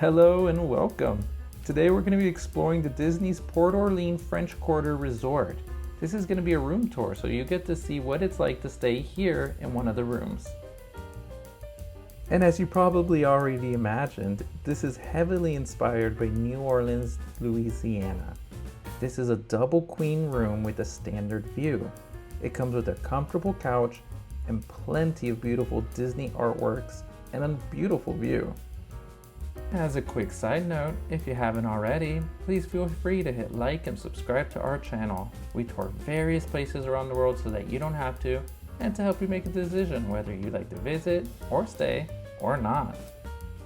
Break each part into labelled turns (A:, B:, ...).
A: Hello and welcome. Today we're going to be exploring the Disney's Port Orleans French Quarter Resort. This is going to be a room tour, so you get to see what it's like to stay here in one of the rooms. And as you probably already imagined, this is heavily inspired by New Orleans, Louisiana. This is a double queen room with a standard view. It comes with a comfortable couch and plenty of beautiful Disney artworks and a beautiful view. As a quick side note, if you haven't already, please feel free to hit like and subscribe to our channel. We tour various places around the world so that you don't have to, and to help you make a decision whether you like to visit or stay or not.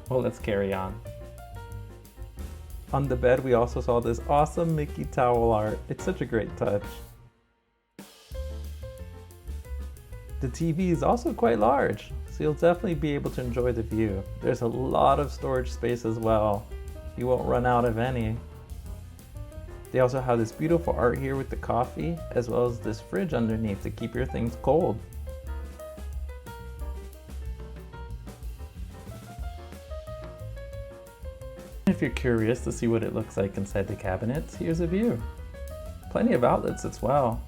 A: Well, let's carry on. On the bed, we also saw this awesome Mickey towel art. It's such a great touch. The TV is also quite large, so you'll definitely be able to enjoy the view. There's a lot of storage space as well. You won't run out of any. They also have this beautiful art here with the coffee, as well as this fridge underneath to keep your things cold. If you're curious to see what it looks like inside the cabinets, here's a view. Plenty of outlets as well.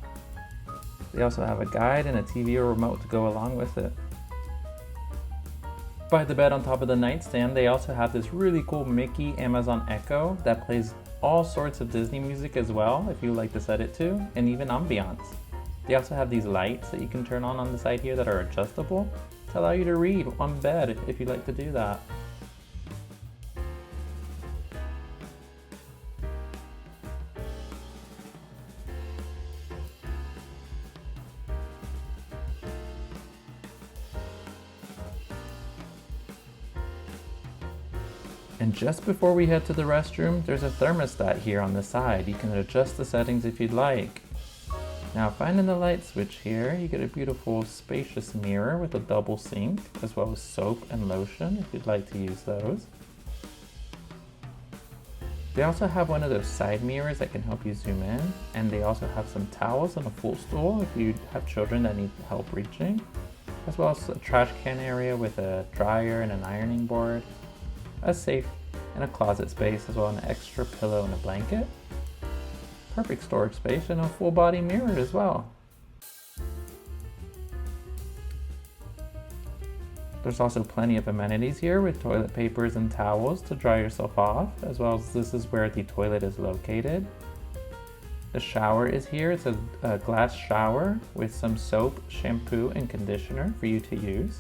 A: They also have a guide and a TV or remote to go along with it. By the bed on top of the nightstand, they also have this really cool Mickey Amazon Echo that plays all sorts of Disney music as well, if you like to set it to, and even ambiance. They also have these lights that you can turn on the side here that are adjustable to allow you to read on bed if you like to do that. And just before we head to the restroom, there's a thermostat here on the side. You can adjust the settings if you'd like. Now, finding the light switch here, you get a beautiful spacious mirror with a double sink, as well as soap and lotion if you'd like to use those. They also have one of those side mirrors that can help you zoom in, and they also have some towels and a full stool if you have children that need help reaching, as well as a trash can area with a dryer and an ironing board, a safe and a closet space, as well as an extra pillow and a blanket. Perfect storage space and a full body mirror as well. There's also plenty of amenities here with toilet papers and towels to dry yourself off, as well as this is where the toilet is located. The shower is here. It's a glass shower with some soap, shampoo, and conditioner for you to use.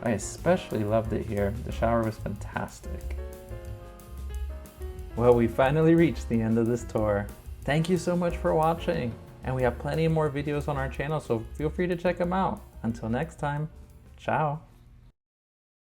A: I especially loved it here. The shower was fantastic. Well, we finally reached the end of this tour. Thank you so much for watching. And we have plenty more videos on our channel, so feel free to check them out. Until next time, ciao.